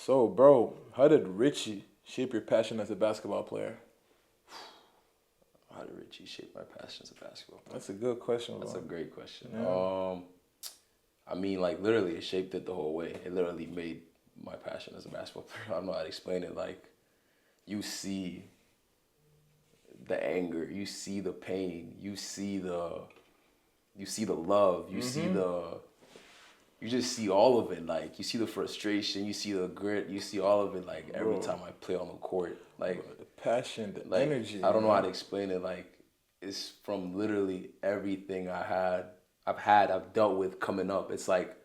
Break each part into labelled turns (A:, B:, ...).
A: So, bro, how did Richie shape your passion as a basketball player?
B: How did Richie shape my passion as a basketball player?
A: That's a good question, bro.
B: That's a great question.
A: Yeah.
B: I mean, like, literally, it shaped it the whole way. It literally made my passion as a basketball player. I don't know how to explain it. Like, you see the anger, you see the pain, you see the love, you see you just see all of it. Like, you see the frustration, you see the grit, you see all of it. Like, every time I play on the court, like,
A: Bro, the passion, the
B: like,
A: energy.
B: I don't know how to explain it. Like, it's from literally everything I've dealt with coming up. It's like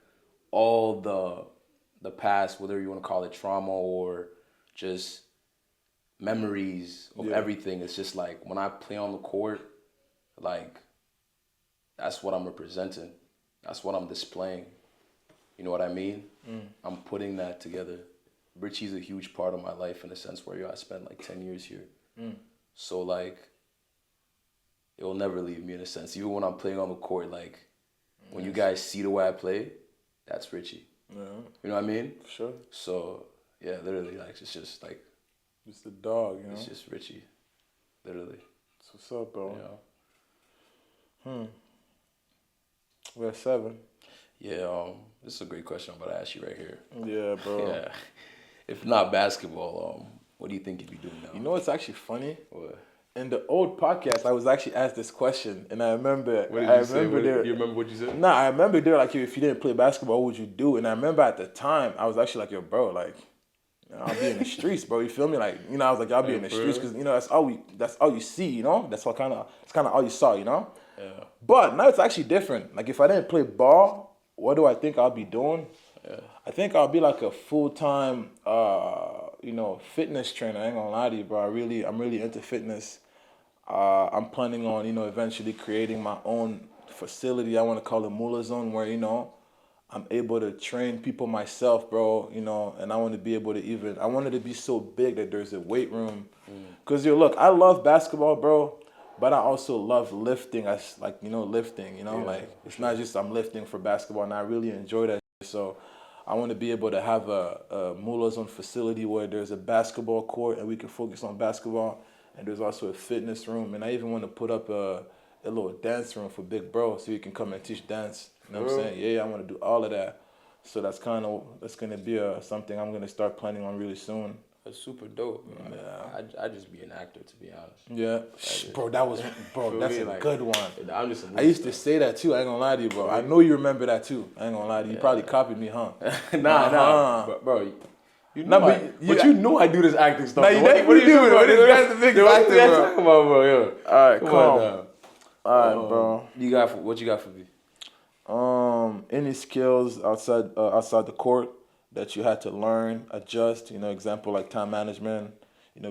B: all the past, whether you want to call it trauma or just memories of everything. It's just like when I play on the court, like, that's what I'm representing. That's what I'm displaying. You know what I mean? I'm putting that together. Richie's a huge part of my life in a sense where I spent like 10 years here. So, like, it will never leave me in a sense. Even when I'm playing on the court, like, when you guys see the way I play, that's Richie.
A: Yeah.
B: You know what I mean?
A: For sure.
B: So, yeah, literally, like, it's just like...
A: It's the dog, you know?
B: It's just Richie. Literally.
A: That's what's up, bro.
B: Yeah.
A: We're at 7.
B: Yeah, this is a great question I'm about to ask you right here.
A: Yeah, bro.
B: Yeah. If not basketball, what do you think you'd be doing now?
A: You know what's actually funny?
B: What?
A: In the old podcast, I was actually asked this question, and I remember.
B: What did you say? Do you remember what you said?
A: Nah, I remember they were like, if you didn't play basketball, what would you do? And I remember at the time, I was actually like, yo, bro, like, you know, I'll be in the streets, bro. You feel me? Like, you know, I was like, I'll be in the streets because, you know, that's all you see, you know? It's kind of all you saw, you know?
B: Yeah.
A: But now it's actually different. Like, if I didn't play ball, what do I think I'll be doing?
B: Yeah.
A: I think I'll be like a full-time, fitness trainer. I ain't gonna lie to you, bro. I'm really into fitness. I'm planning on, eventually creating my own facility. I want to call it Muila Zone, where, I'm able to train people myself, bro, and I want to be able to I want it to be so big that there's a weight room. Because, look, I love basketball, bro, but I also love lifting. Lifting, like, it's not just I'm lifting for basketball, and I really enjoy that. So I want to be able to have a Muila Zone facility where there's a basketball court and we can focus on basketball. And there's also a fitness room. And I even want to put up a little dance room for big bro so you can come and teach dance. You know what I'm saying? Yeah, I want to do all of that. So that's going to be something I'm going to start planning on really soon.
B: That's super dope, bro.
A: Yeah.
B: I'd just be an actor, to be honest.
A: Yeah. That's a good one.
B: I'm just
A: I used to say that too. I ain't going to lie to you, bro. I know you remember that too. I ain't going to lie to you. You probably copied me, huh?
B: Nah. Bro. You know, but you know I do this acting stuff.
A: What are you doing? That's the biggest acting, bro.
B: Talking about, bro? Yo.
A: All right,
B: Come
A: calm.
B: on,
A: All right, bro.
B: What you got for me?
A: Any skills outside the court that you had to learn, adjust, example like time management,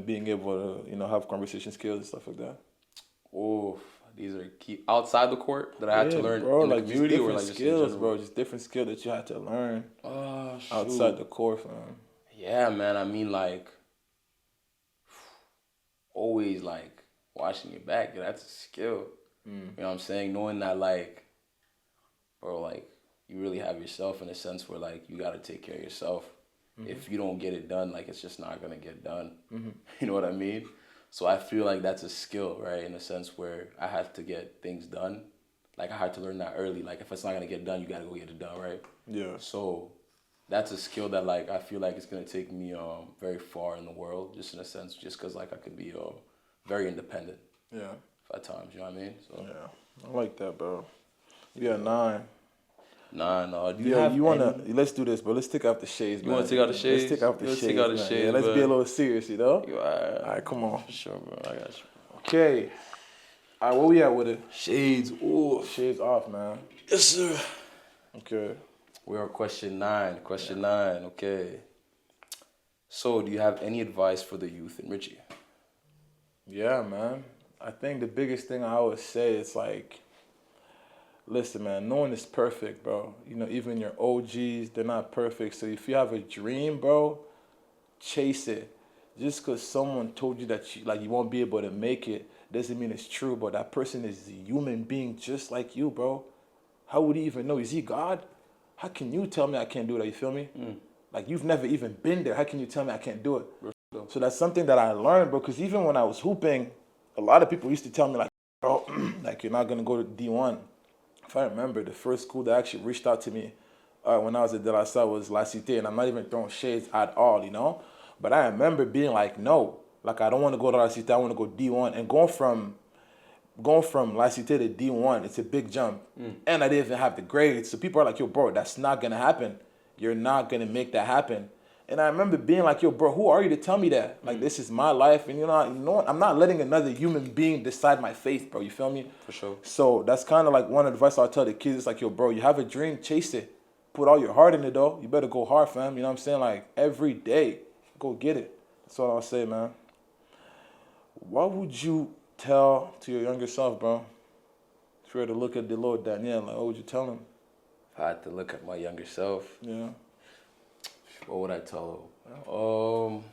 A: being able to, have conversation skills and stuff like that.
B: Oh, these are key outside the court that I had to learn,
A: bro,
B: in the
A: like
B: community,
A: just
B: or
A: different
B: like
A: skills,
B: just
A: bro, just different skills that you had to learn outside the court, fam.
B: Yeah, man. I mean, like, always, like, watching your back. That's a skill. You know what I'm saying? Knowing that, like, bro, like, you really have yourself in a sense where, like, you got to take care of yourself. If you don't get it done, like, it's just not going to get done. You know what I mean? So I feel like that's a skill, right? In a sense where I have to get things done. Like, I had to learn that early. Like, if it's not going to get done, you got to go get it done, right?
A: Yeah.
B: So that's a skill that, like, I feel like it's going to take me very far in the world, just in a sense, just because, like, I could be very independent.
A: Yeah.
B: At times, you know what I mean? So
A: yeah, I like that, bro. Yeah, 9.
B: 9.
A: Let's do this, bro. Let's take out the shades, man.
B: You want to take out the shades?
A: Let's take out the shades, man. Yeah, let's be a little serious, you know? All right, come on.
B: For sure, bro. I got you.
A: Okay. All right, where we at with it?
B: Shades. Ooh.
A: Shades off, man.
B: Yes, sir.
A: Okay.
B: We're on question 9. Question 9, okay. So, do you have any advice for the youth in Richie?
A: Yeah, man. I think the biggest thing I always say is, like, listen, man, no one is perfect, bro. Even your OGs, they're not perfect. So if you have a dream, bro, chase it. Just because someone told you that you won't be able to make it doesn't mean it's true, but that person is a human being just like you, bro. How would he even know? Is he God? How can you tell me I can't do that? You feel me? Like, you've never even been there. How can you tell me I can't do it? So that's something that I learned, bro, because even when I was hooping, a lot of people used to tell me, like, bro, like, you're not going to go to D1. If I remember, the first school that actually reached out to me when I was at De La Salle was La Cité, and I'm not even throwing shades at all, you know? But I remember being like, no, like, I don't want to go to La Cité, I want to go D1. And going from La Cité to D1, it's a big jump. And I didn't even have the grades. So people are like, yo, bro, that's not going to happen. You're not going to make that happen. And I remember being like, yo, bro, who are you to tell me that? Like, this is my life. And you know what? I'm not letting another human being decide my faith, bro. You feel me?
B: For sure.
A: So that's kind of like one advice I'll tell the kids. It's like, yo, bro, you have a dream, chase it. Put all your heart in it, though. You better go hard, fam. You know what I'm saying? Like, every day, go get it. That's all I'll say, man. What would you tell to your younger self, bro? If you were to look at the Lord Daniel, like, what would you tell him?
B: If I had to look at my younger self,
A: Yeah.
B: what would I tell him?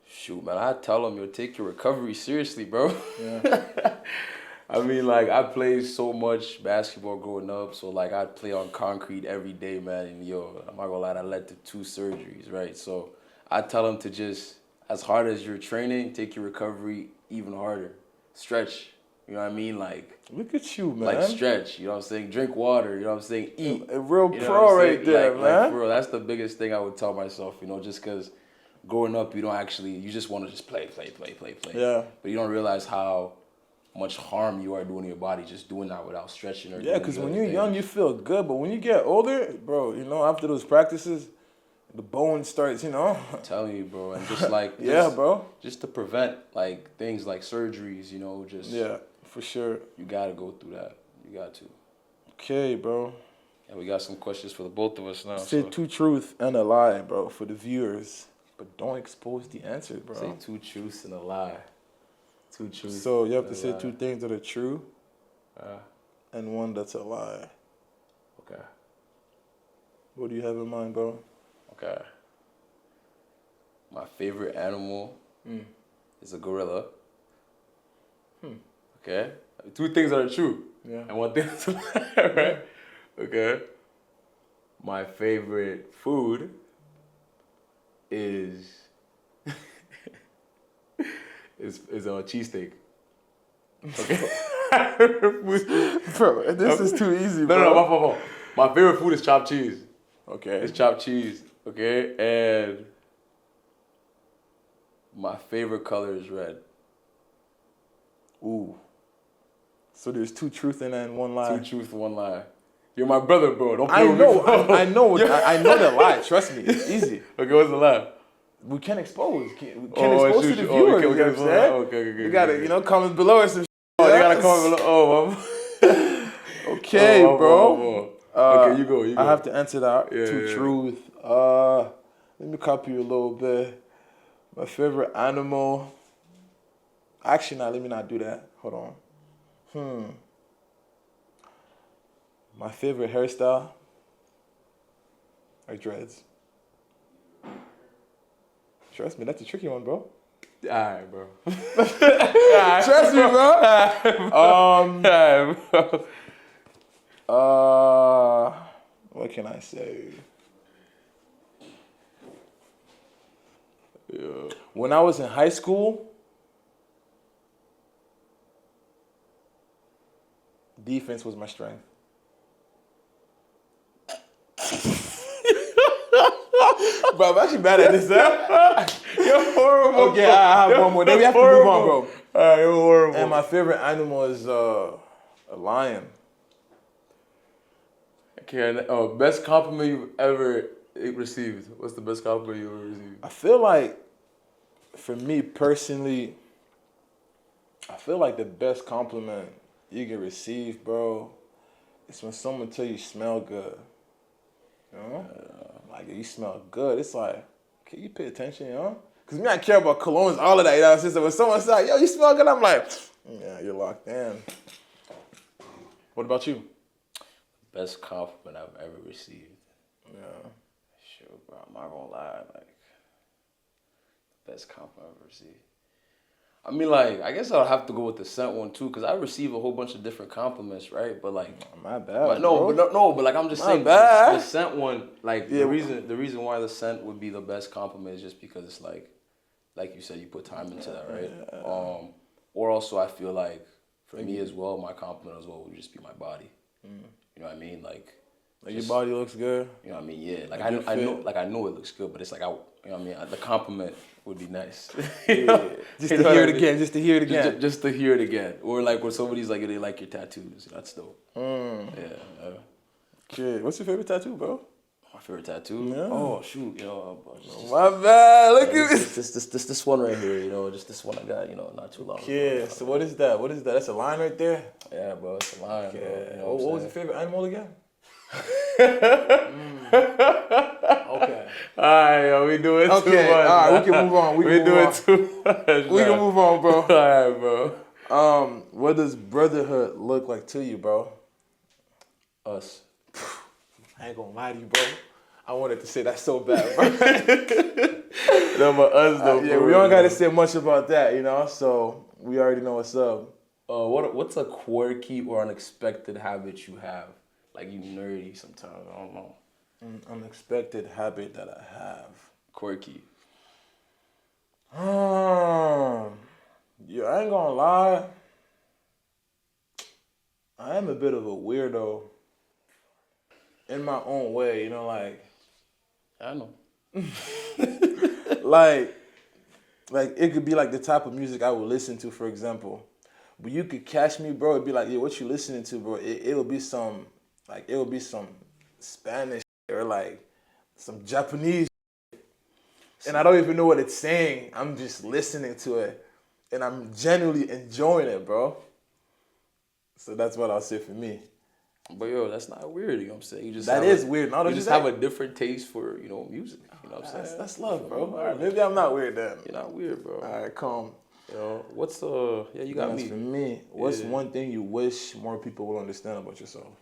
B: Shoot, man, I'd tell him, yo, take your recovery seriously, bro.
A: Yeah.
B: I mean, like, I played so much basketball growing up, so, like, I'd play on concrete every day, man, and, yo, I'm not gonna lie, that led to 2 surgeries, right? So I'd tell him to just, as hard as you're training, take your recovery even harder. Stretch, you know what I mean? Like,
A: Look at you, man.
B: like, stretch, you know what I'm saying? Drink water, you know what I'm saying? Eat.
A: A real
B: You know
A: pro
B: what I'm
A: right
B: saying?
A: there,
B: Like,
A: man.
B: for real, that's the biggest thing I would tell myself, you know, just because growing up, you don't actually, you just want to just play.
A: Yeah.
B: But you don't realize how much harm you are doing to your body just doing that without stretching or
A: Yeah,
B: doing
A: because
B: the
A: when
B: other
A: you're young,
B: things.
A: you feel good. But when you get older, bro, you know, after those practices, the bone starts, you know.
B: I'm telling you, bro, and just like,
A: Yeah, bro.
B: just to prevent like things like surgeries, you know, just,
A: Yeah, for sure.
B: you got to go through that. You got to.
A: Okay, bro.
B: And we got some questions for the both of us now.
A: Say
B: So.
A: 2 truths and a lie, bro, for the viewers. But don't expose the answer, bro.
B: Say 2 truths and a lie. 2 truths.
A: So you have to
B: and a
A: say
B: lie.
A: 2 things that are true
B: Uh,
A: and 1 that's a lie.
B: okay.
A: What do you have in mind, bro?
B: Okay. My favorite animal is a gorilla. Okay. 2 things that are true.
A: Yeah.
B: And 1 thing that's a lie, right? Okay. My favorite food is is a cheesesteak. Okay.
A: Bro, this is too easy, bro.
B: No, my favorite food is chopped cheese.
A: Okay.
B: It's chopped cheese. Okay, and my favorite color is red.
A: Ooh. So there's 2 truths in that and 1 lie.
B: 2 truths, 1 lie. You're my brother, bro. Don't play
A: I
B: with
A: know,
B: me, bro.
A: I know the lie. Trust me, it's easy.
B: Okay, what's the lie?
A: We can't expose. We can't expose
B: shoot,
A: to the
B: shoot.
A: viewers.
B: Okay,
A: You know what I'm saying?
B: okay.
A: You gotta, you know, comment below us. And
B: Oh, they gotta comment below.
A: Okay, bro.
B: Okay, you go.
A: I have to answer that.
B: Yeah,
A: 2
B: yeah.
A: truth. Let me copy you a little bit. My favorite animal. Actually, now let me not do that. Hold on. My favorite hairstyle are dreads. Trust me, that's a tricky one, bro.
B: Alright, bro.
A: Trust me, bro. What can I say?
B: Yeah.
A: When I was in high school, defense was my strength. Bro, I'm actually bad at this, huh?
B: You're horrible.
A: Okay, I have 1 more. Then we have to move on, bro.
B: Alright, you're horrible.
A: And my favorite animal is a lion.
B: Okay, best compliment you've ever received. What's the best compliment you've ever received?
A: I feel like, for me personally, I feel like the best compliment you can receive, bro, is when someone tell you smell good. You know? Like, you smell good. It's like, can you pay attention, you know? Because me, I care about colognes, all of that, you know what I'm saying? So when someone says, like, yo, you smell good, I'm like, yeah, you're locked in. What about you?
B: Best compliment I've ever received.
A: Yeah.
B: Sure, bro. I'm not gonna lie. Like, best compliment I've ever received. I mean, like, I guess I'll have to go with the scent one too, because I receive a whole bunch of different compliments, right? But like,
A: My bad,
B: no,
A: bro.
B: but no, but like, I'm just
A: My
B: saying
A: bad.
B: the scent one, like,
A: Yeah.
B: the reason why the scent would be the best compliment is just because it's like you said, you put time into that, right? Or also I feel like for me as well, my compliment as well would just be my body. You know what I mean? Like
A: Your body looks good.
B: You know what I mean? Yeah. Like
A: Like
B: I know it looks good, but it's like you know what I mean? The compliment would be nice.
A: Yeah. Just to hear it again. Just to hear it again.
B: Just to hear it again. Or like when somebody's like they like your tattoos. That's dope. Yeah.
A: Kid, what's your favorite tattoo, bro?
B: My favorite tattoo?
A: Yeah.
B: Oh shoot,
A: My bad. Look at
B: this one right here, just this one I got, not too long ago.
A: Yeah, so what is that? What is that? That's a line right there?
B: Yeah, bro, it's a line,
A: Yeah.
B: bro.
A: What was your favorite animal again? Okay.
B: Alright, yo, we doing too much.
A: Okay, alright, we can move on. We
B: doing too much.
A: We can move on, bro.
B: Alright, bro.
A: What does brotherhood look like to you, bro?
B: Us.
A: I ain't gonna lie to you, bro. I wanted to say that so bad, bro.
B: No, but us though.
A: Yeah, we don't gotta say much about that, so we already know what's up.
B: What's a quirky or unexpected habit you have? Like you nerdy sometimes. I don't know.
A: An unexpected habit that I have.
B: Quirky.
A: Yeah, I ain't gonna lie. I am a bit of a weirdo. In my own way, like.
B: I know.
A: like it could be like the type of music I would listen to, for example. But you could catch me, bro. It'd be like, yeah, what you listening to, bro? It would be some Spanish or like some Japanese, and I don't even know what it's saying. I'm just listening to it, and I'm genuinely enjoying it, bro. So that's what I'll say for me.
B: But yo, that's not weird. You know what I'm saying?
A: That is weird.
B: You just have a different taste for music. You know what I'm saying?
A: That's love, bro. All right, maybe I'm not weird then.
B: You're not weird, bro.
A: All right, calm.
B: What's you got me.
A: For me, what's one thing you wish more people would understand about yourself?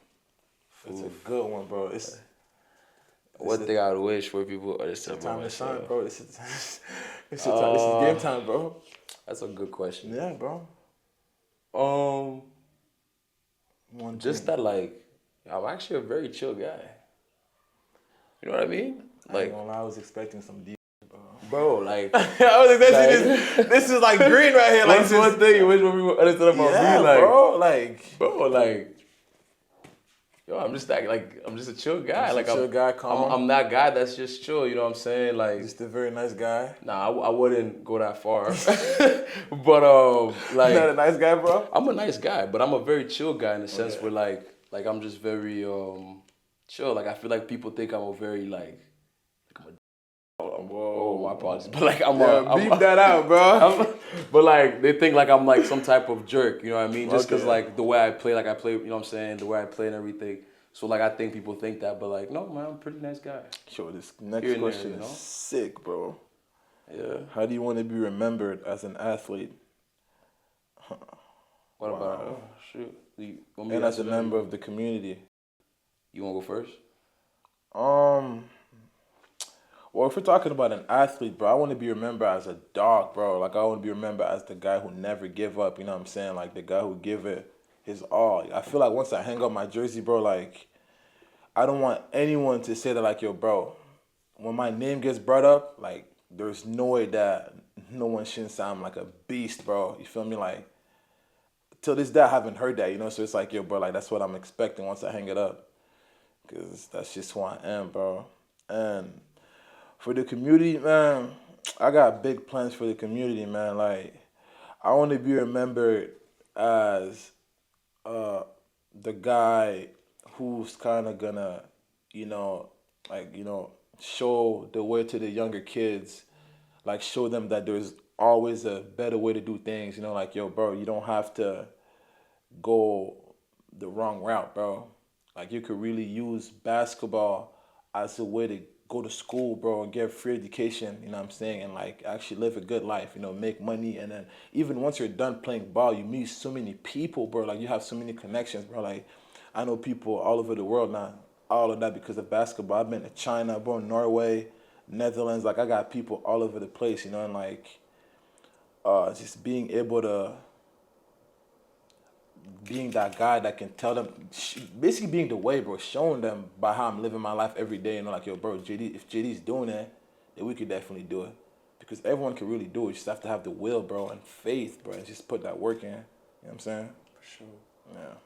A: It's a good one, bro.
B: What thing I wish more people understand about myself?
A: Time, bro. This is game time, bro.
B: That's a good question.
A: Yeah, bro.
B: That like, I'm actually a very chill guy. You know what I mean?
A: I ain't gonna lie, I was expecting some deep,
B: bro. Like,
A: I was expecting this is like green right here. Like,
B: what's one thing you wish more people understand about me? Like,
A: bro,
B: yo, I'm just a chill guy.
A: I'm chill guy, calm.
B: I'm that guy that's just chill. You know what I'm saying? Like,
A: just a very nice guy.
B: Nah, I wouldn't go that far. But like,
A: you're not a nice guy, bro.
B: I'm a nice guy, but I'm a very chill guy in the sense where like I'm just very chill. Like I feel like people think I'm a very like I'm a. Oh, my apologies. But like
A: beep that out, bro.
B: But like they think like I'm like some type of jerk. You know what I mean? Just because like the way I play, like I play. You know what I'm saying? The way I play and everything. So like I think people think that, but like no, man, I'm a pretty nice guy.
A: Sure, this next question is sick, bro.
B: Yeah.
A: How do you want to be remembered as an athlete?
B: What about shoot?
A: And as a member of the community.
B: You want to go first?
A: Well, if we're talking about an athlete, bro, I want to be remembered as a dog, bro. Like, I want to be remembered as the guy who never give up, you know what I'm saying? Like, the guy who give it his all. I feel like once I hang up my jersey, bro, like, I don't want anyone to say that, like, yo, bro, when my name gets brought up, like, there's no way that no one shouldn't say I'm like a beast, bro. You feel me? Like, till this day, I haven't heard that, So it's like, yo, bro, like, that's what I'm expecting once I hang it up. Because that's just who I am, bro. And for the community, man, I got big plans for the community, man. Like, I want to be remembered as the guy who's kind of gonna, show the way to the younger kids, like show them that there's always a better way to do things. Like, yo, bro, you don't have to go the wrong route, bro. Like, you could really use basketball as a way to go to school, bro, and get free education, you know what I'm saying, and like actually live a good life, make money. And then even once you're done playing ball, you meet so many people, bro. Like, you have so many connections, bro. Like, I know people all over the world now, all of that because of basketball. I've been to China, bro, Norway, Netherlands. Like, I got people all over the place, and like, just being able to, being that guy that can tell them, basically being the way, bro, showing them by how I'm living my life every day, and like, yo, bro, if JD's doing it, then we could definitely do it, because everyone can really do it. You just have to have the will, bro, and faith, bro, and just put that work in. You know what I'm saying?
B: For sure.
A: Yeah.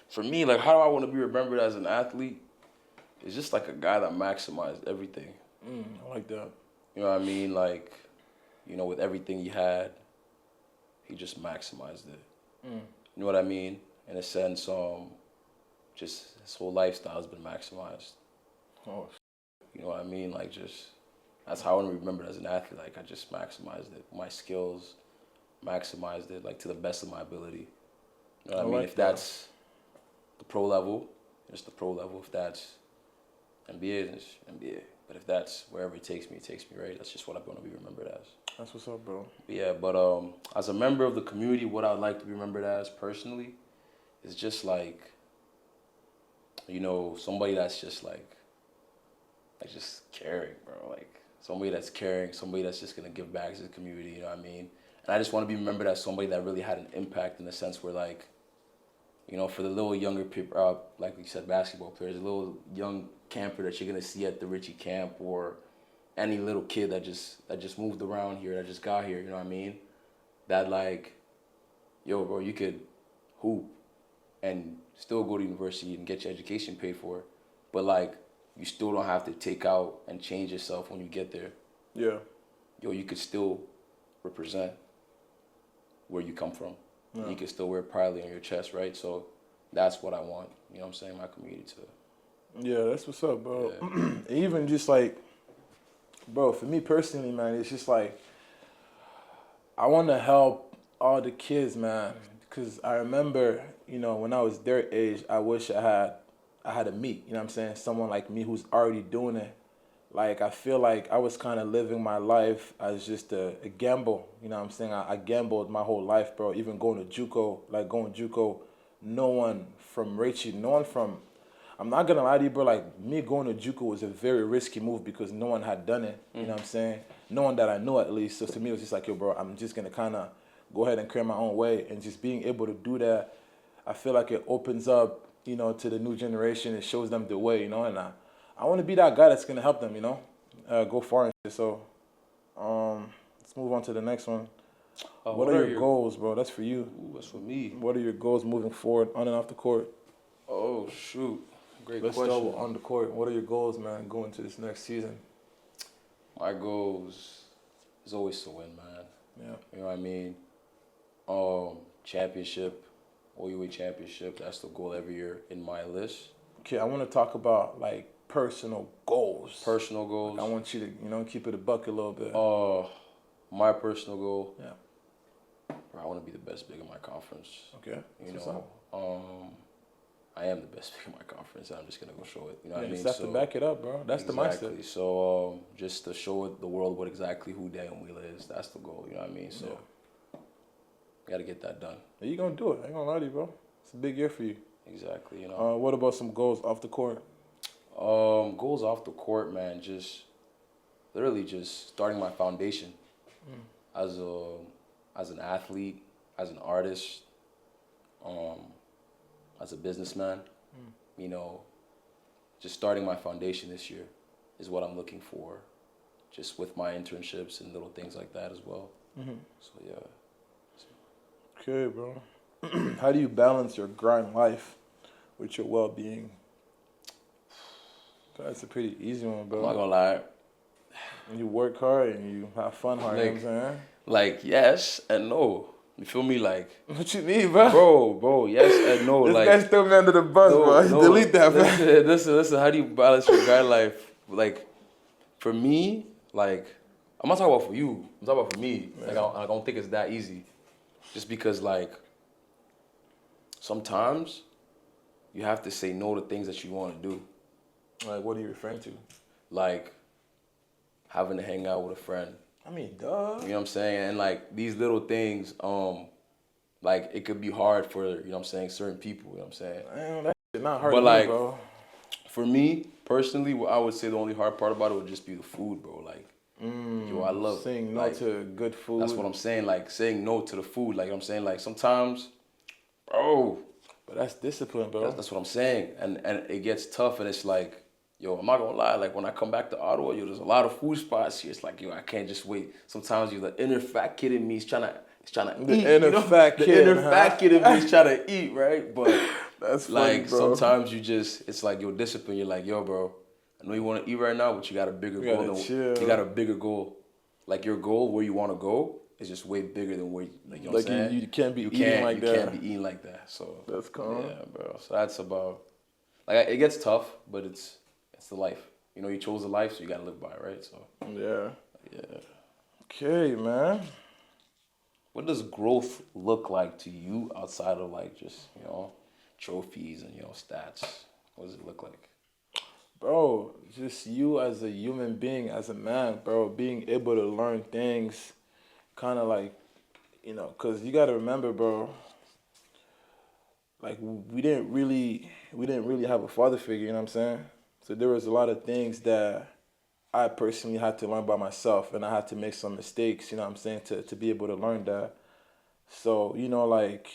B: For me, like, how do I want to be remembered as an athlete? It's just like a guy that maximized everything.
A: I like that.
B: You know what I mean? Like, you know, with everything he had, he just maximized it. You know what I mean? In a sense, just his whole lifestyle has been maximized.
A: Oh,
B: You know what I mean? Like, just, that's how I want to be remembered as an athlete. Like, I just maximized it. My skills, maximized it, like, to the best of my ability. You know what I mean?
A: like
B: If
A: that.
B: that's the pro level, it's the pro level. If that's NBA, then it's NBA. But if that's wherever it takes me, right? That's just what I want to be remembered as.
A: That's what's up, bro.
B: Yeah, but as a member of the community, what I'd like to be remembered as personally is just like, you know, somebody that's just like just caring, bro. Like, somebody that's caring, somebody that's just gonna give back to the community, you know what I mean? And I just want to be remembered as somebody that really had an impact in the sense where, like, you know, for the little younger people, like we said, basketball players, a little young camper that you're gonna see at the Richie camp, or any little kid that just moved around here, that just got here, you know what I mean? That, like, yo, bro, you could hoop and still go to university and get your education paid for, but, like, you still don't have to take out and change yourself when you get there.
A: Yeah.
B: Yo, you could still represent where you come from. Yeah. You can still wear it proudly on your chest, right? So that's what I want, you know what I'm saying, my community to.
A: Yeah, that's what's up, bro. Yeah. Even just like, bro, for me personally, man, it's just like, I want to help all the kids, man, because I remember, you know, when I was their age, I wish I had a meet, you know what I'm saying, someone like me who's already doing it. Like, I feel like I was kind of living my life as just a gamble, you know what I'm saying? I gambled my whole life, bro, even going to JUCO, no one from Rachel, no one from, I'm not going to lie to you, bro, like, me going to JUCO was a very risky move because no one had done it, you know what I'm saying? No one that I know, at least. So to me, it was just like, yo, bro, I'm just going to kind of go ahead and create my own way. And just being able to do that, I feel like it opens up, you know, to the new generation. It shows them the way, you know, and I want to be that guy that's going to help them, you know, go far and shit. So let's move on to the next one. What are your goals, bro? That's for you.
B: Ooh, that's for me.
A: What are your goals moving forward on and off the court?
B: Oh, shoot. Great
A: Let's
B: question.
A: start on the court. What are your goals, man, going to this next season?
B: My goals is always to win, man.
A: Yeah.
B: You know what I mean? Championship, OUA championship. That's the goal every year in my list.
A: Okay, I want to talk about, like, personal goals.
B: Personal goals.
A: Like, I want you to, you know, keep it a buck a little bit.
B: My personal goal.
A: Yeah.
B: Bro, I want to be the best big in my conference.
A: Okay.
B: You know, I am the best big in my conference. I'm just gonna go show it. You know what I mean?
A: You just have to back it up, bro. That's
B: exactly.
A: the mindset.
B: So just to show the world what exactly who Daniel Muila is. That's the goal. You know what I mean? So gotta get that done.
A: You gonna do it? I ain't gonna lie to you, bro. It's a big year for you.
B: Exactly. You know.
A: What about some goals off the court?
B: Goals off the court, man. Just literally just starting my foundation as an athlete, as an artist, as a businessman. You know, just starting my foundation this year is what I'm looking for, just with my internships and little things like that as well. So yeah.
A: Okay, bro. How do you balance your grind life with your well-being? That's a pretty easy one, bro.
B: I'm not gonna lie.
A: You work hard and you have fun hard, you know what I'm saying?
B: Like, yes and no. You feel me? Like,
A: what you mean, bro?
B: Bro, yes and no.
A: This
B: like,
A: guy's threw me under the bus, bro. Delete that, man.
B: Listen. How do you balance your grind life? Like, for me, like, I'm not talking about for you. I'm talking about for me. Like, I don't think it's that easy. Just because, like, sometimes you have to say no to things that you want to do.
A: Like, what are you referring to?
B: Like, having to hang out with a friend.
A: I mean, duh.
B: You know what I'm saying? And, like, these little things, like, it could be hard for, you know what I'm saying, certain people, you know what I'm saying?
A: Man, that shit not hard
B: but,
A: to
B: like,
A: me, bro.
B: For me, personally, what I would say the only hard part about it would just be the food, bro. Like, Yo, I love
A: saying no
B: like,
A: to good food.
B: That's what I'm saying. Like saying no to the food. Like I'm saying, like sometimes, bro.
A: But that's discipline, bro.
B: That's what I'm saying. And it gets tough, and it's like, yo, I'm not gonna lie. Like when I come back to Ottawa, yo, there's a lot of food spots here. It's like, yo, I can't just wait. Sometimes the inner fat kid in me is trying to
A: The
B: eat.
A: inner fat
B: the
A: kid,
B: inner fat kid in me is trying to eat, right? But
A: that's funny,
B: like
A: bro.
B: sometimes it's like your discipline. You're like, yo, bro, I know you want to eat right now, but you got a bigger goal. You got a bigger goal. Like your goal where you want to go is just way bigger than where you know what I'm saying?
A: You can't be eating like that.
B: You can't be eating like that. So
A: that's calm.
B: Yeah, bro. So that's about like it gets tough, but it's the life. You know, you chose the life, so you gotta live by it, right? So
A: yeah. Okay, man.
B: What does growth look like to you outside of like just, trophies and stats? What does it look like?
A: Bro, just you as a human being, as a man, bro, being able to learn things, kind of like, because you got to remember, bro, like we didn't really have a father figure, you know what I'm saying? So there was a lot of things that I personally had to learn by myself, and I had to make some mistakes, you know what I'm saying, to be able to learn that. So, like,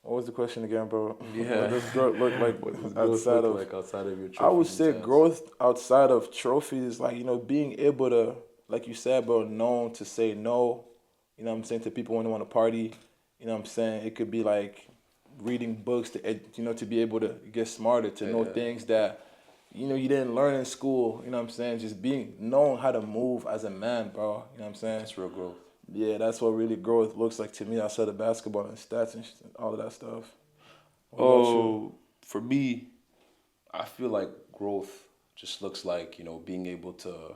A: what was the question again, bro?
B: Yeah.
A: What does growth look like outside of
B: your trophies?
A: I would say growth outside of trophies, like, being able to, like you said, bro, known to say no, you know what I'm saying, to people when they want to party, you know what I'm saying? It could be like reading books to be able to get smarter, to know things that, you didn't learn in school, you know what I'm saying? Just knowing how to move as a man, bro, you know what I'm saying?
B: That's real growth.
A: Yeah, that's what really growth looks like to me outside of basketball and stats and all of that stuff.
B: For me, I feel like growth just looks like, being able to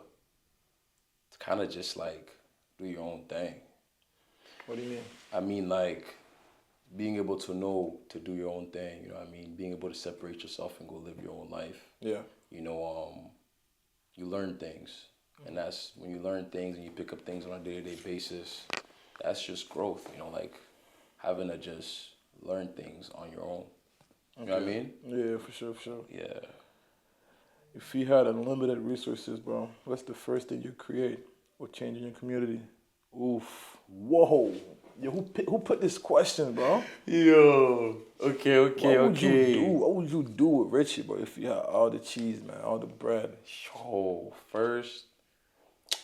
B: kind of just like do your own thing.
A: What do you mean?
B: I mean, like being able to know to do your own thing, you know what I mean? Being able to separate yourself and go live your own life.
A: Yeah.
B: You learn things. And that's when you learn things and you pick up things on a day-to-day basis, that's just growth, like having to just learn things on your own. You know what I mean?
A: Yeah, for sure.
B: Yeah.
A: If you had unlimited resources, bro, what's the first thing you create or change in your community? Oof. Whoa. Yo, who put this question, bro?
B: Yo. Okay.
A: What would you do with Richie, bro, if you had all the cheese, man, all the bread?
B: Yo, first,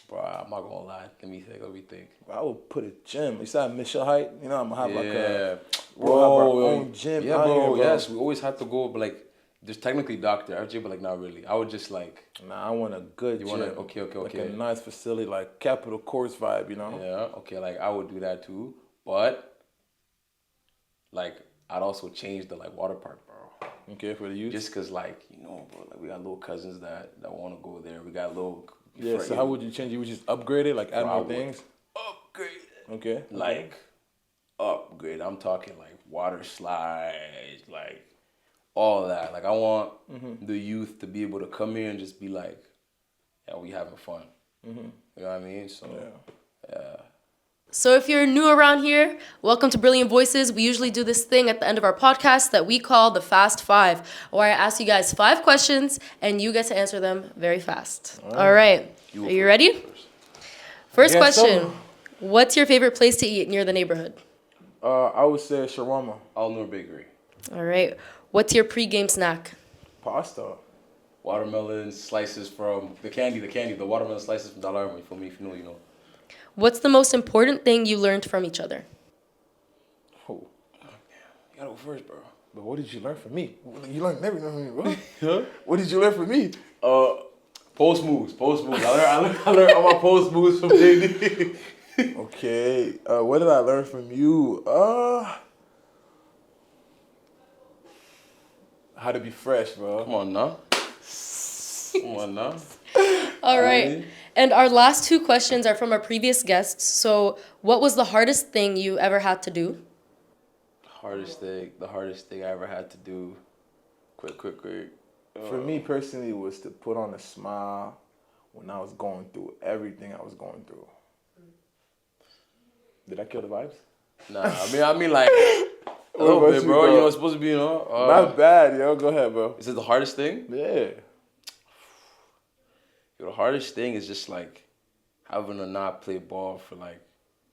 B: bro, I'm not gonna lie. Let me think.
A: I would put a gym. You said Michelle Height? I'm gonna have
B: we'll
A: have our own gym.
B: Yeah, bro. Yes, we always have to go, but like, there's technically doctor, RJ, but like not really. I would just like.
A: Nah, I want a good gym.
B: Okay.
A: Like a nice facility, like Capitol Courts vibe,
B: Yeah, okay, like I would do that too, but like I'd also change the like water park, bro.
A: Okay, for the youth.
B: Just cause like bro, like we got little cousins that want to go there. We got little.
A: Yeah. So how would you change? You would just upgrade it, like add more things.
B: Upgrade.
A: Okay.
B: Like upgrade. I'm talking like water slides, like all of that. Like I want the youth to be able to come here and just be like, yeah, we having fun. You know what I mean? So yeah.
C: So if you're new around here, welcome to Brilliant Voices. We usually do this thing at the end of our podcast that we call the Fast Five, where I ask you guys 5 questions and you get to answer them very fast. All right. Are you ready? First question. So. What's your favorite place to eat near the neighborhood?
A: I would say shawarma.
B: Al-Noor Bakery.
C: All right. What's your pre-game snack?
A: Pasta.
B: Watermelon slices from the watermelon slices from Dollar Armory. For me, if you know, you know.
C: What's the most important thing you learned from each other?
A: Oh,
B: you gotta go first, bro.
A: But what did you learn from me? You learned everything from me, bro. Huh? What did you learn from me?
B: Post moves. I learned all my post moves from JD.
A: Okay. What did I learn from you? How to be fresh, bro.
B: Come on now.
C: All right. And our last 2 questions are from our previous guests. So, what was the hardest thing you ever had to do?
B: The hardest thing I ever had to do. Quick.
A: For me personally, was to put on a smile when I was going through everything I was going through. Did I kill the vibes?
B: Nah, I mean like a little bit, bro. It's supposed to be,
A: Not bad, yo. Go ahead, bro.
B: Is it the hardest thing?
A: Yeah.
B: The hardest thing is just like having to not play ball for like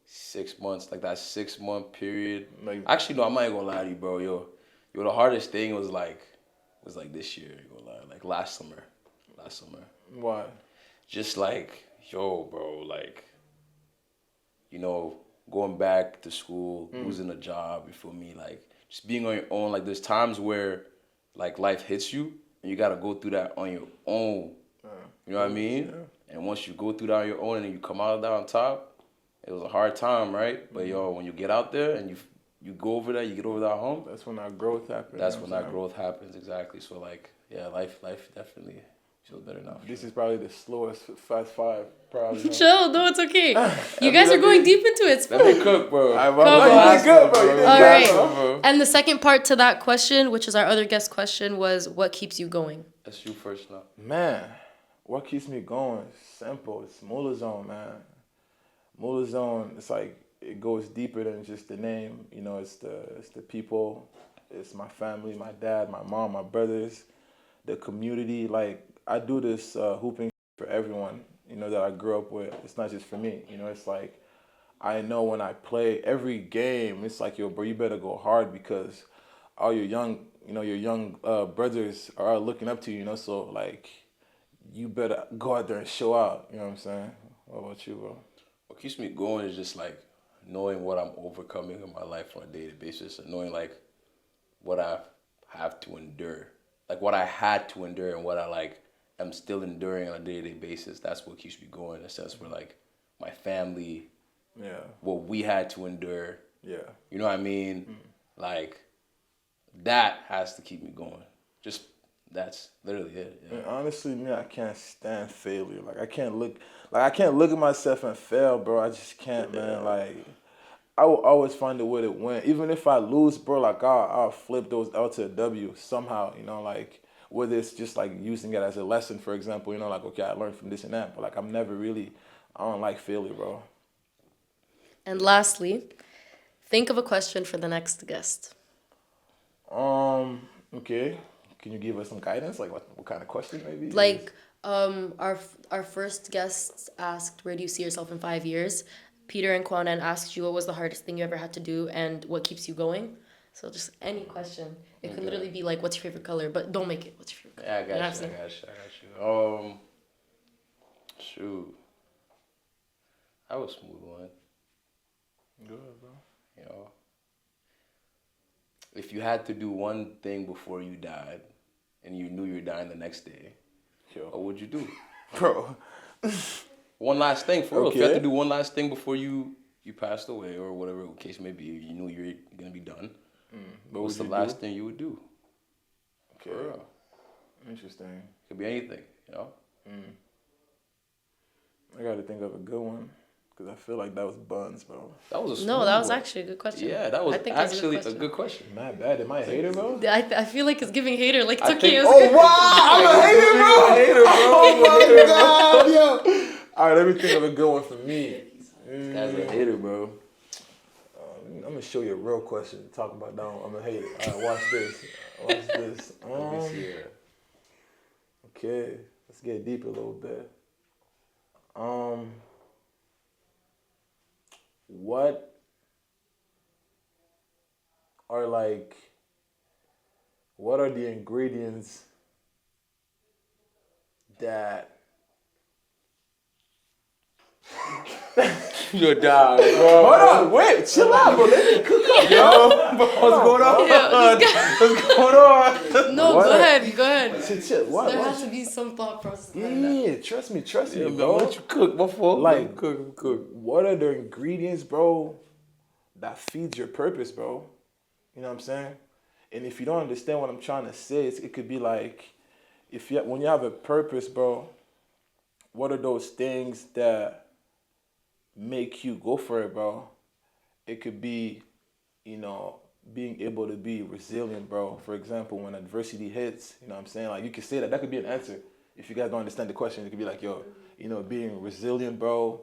B: 6 months, like that 6 month period.
A: Like,
B: Actually, no, I'm not even gonna lie to you, bro. The hardest thing was like this year. You gonna lie, like last summer.
A: why?
B: Just like, bro, like, going back to school, losing a job. You feel me? Like just being on your own. Like there's times where like life hits you and you gotta go through that on your own. You know what I mean? Yeah. And once you go through that on your own and then you come out of that on top, it was a hard time, right? But when you get out there and you go over that, you get over that hump.
A: That's when that growth happens.
B: That's when that growth happens, exactly. So like, yeah, life definitely feels better now.
A: This is probably the slowest fast five, probably.
C: Chill, no, it's okay. You guys are going deep into it. It's fine.
B: Let me cook, bro.
C: Come
A: on.
C: on.
A: You did good, bro. You did
C: All
A: good,
C: right.
A: bro.
C: And the second part to that question, which is our other guest question, was what keeps you going?
B: That's you first now.
A: Man, what keeps me going? Simple. It's Muila Zone, man. Muila Zone, it's like it goes deeper than just the name. It's the people, it's my family, my dad, my mom, my brothers, the community. Like I do this hooping for everyone, that I grew up with. It's not just for me. It's like I know when I play every game, it's like, yo, bro, you better go hard because all your young brothers are looking up to you, so like you better go out there and show out. You know what I'm saying? What about you, bro?
B: What keeps me going is just like knowing what I'm overcoming in my life on a daily basis and knowing like what I have to endure, like what I had to endure and what I like am still enduring on a day-to-day basis. That's what keeps me going in a sense where like my family, what we had to endure. Yeah. You know what I mean? Like that has to keep me going. Just that's literally it. Yeah.
A: And honestly, man, I can't stand failure. Like I can't look at myself and fail, bro. I just can't, man. Like I will always find a way to win. Even if I lose, bro, like I'll flip those L to a W somehow, like whether it's just like using it as a lesson, for example, like, okay, I learned from this and that, but like I don't like failure, bro.
C: And lastly, think of a question for the next guest.
A: Okay. Can you give us some guidance? Like what kind of question maybe?
C: Like our first guest asked, where do you see yourself in 5 years? Peter and Kwanan asked you what was the hardest thing you ever had to do and what keeps you going. So just any question. It could literally be like, what's your favorite color? But don't make it. What's your favorite color?
B: Yeah, I got you. Shoot. I was smooth one.
A: Good, bro.
B: If you had to do one thing before you died and you knew you were dying the next day, what would you do?
A: Bro.
B: One last thing, for real. If you had to do one last thing before you passed away or whatever the case may be, you knew you were going to be done, what's the last thing you would do?
A: Okay.
B: For real.
A: Interesting.
B: Could be anything,
A: I got to think of a good one. Because I feel like that was buns, bro.
B: That was
C: actually a good question.
B: Yeah, that was actually a good question.
A: Not bad. Am I a hater, bro?
C: I feel like it's giving hater. Like, it's
B: I
C: okay.
B: think-
A: Wow! I'm a hater, bro! Oh, my God, yo! All right, let me think of a good one for me.
B: That's a hater, bro.
A: I'm going to show you a real question to talk about that one. I'm a hater. All right, watch this. Watch this. Okay, let's get deep a little bit. What are the ingredients that
B: You're down, bro.
A: Hold on, wait, chill out, bro. Let me cook up, yo.
B: What's going on? What's going on?
C: No,
A: What?
C: go ahead.
A: Chill. What?
C: There has to be some thought process behind
A: Yeah,
C: that.
A: trust me,
B: Yeah,
A: bro.
B: What you cook? What for?
A: Like,
B: cook.
A: What are the ingredients, bro, that feeds your purpose, bro? You know what I'm saying? And if you don't understand what I'm trying to say, it could be like, when you have a purpose, bro, what are those things that make you go for it, bro? It could be, being able to be resilient, bro. For example, when adversity hits, you know what I'm saying? Like, you could say that. That could be an answer. If you guys don't understand the question, it could be like, yo, being resilient, bro.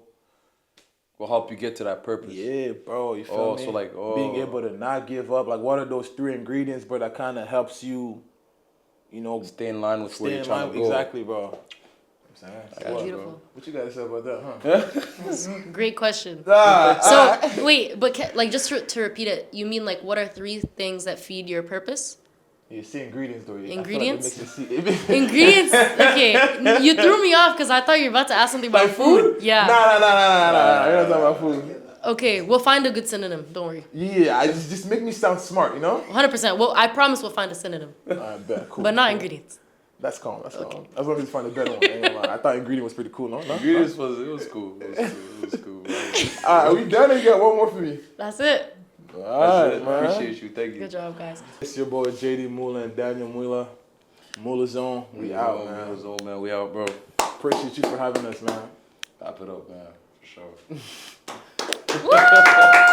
B: Will help you get to that purpose.
A: Yeah, bro. You feel me?
B: So like,
A: being able to not give up. Like, what are those 3 ingredients, bro, that kind of helps you,
B: stay in line with where you're trying to go.
A: Exactly, bro. Well,
C: beautiful.
A: what you gotta say about that, huh?
C: Great question.
A: Ah,
C: So wait, but like just to repeat it, you mean like what are 3 things that feed your purpose?
A: you see ingredients though.
C: Ingredients?
A: I feel like it makes you see.
C: Ingredients. Okay, you threw me off because I thought you were about to ask something about
A: Like food?
C: Yeah.
A: Nah. You're not talking about food.
C: Okay, we'll find a good synonym. Don't worry.
A: Yeah, I just make me sound smart, you know?
C: 100%. Well, I promise we'll find a synonym,
A: I bet. Cool.
C: but not
A: cool.
C: ingredients.
A: That's calm. That's calm. That's why we find a better one. I ain't gonna lie. I thought ingredient was pretty cool. No.
B: Ingredients was cool. It was cool.
A: All right, we done. You got one more for me.
C: That's it.
A: All right, man.
B: Appreciate you. Thank you.
C: Good job, guys.
A: It's your boy JD Muila and Daniel Muila. Muila Zone. We out, man.
B: Muila Zone, man. We out, bro.
A: Appreciate you for having us, man.
B: Pop it up, man. For sure.
C: Woo!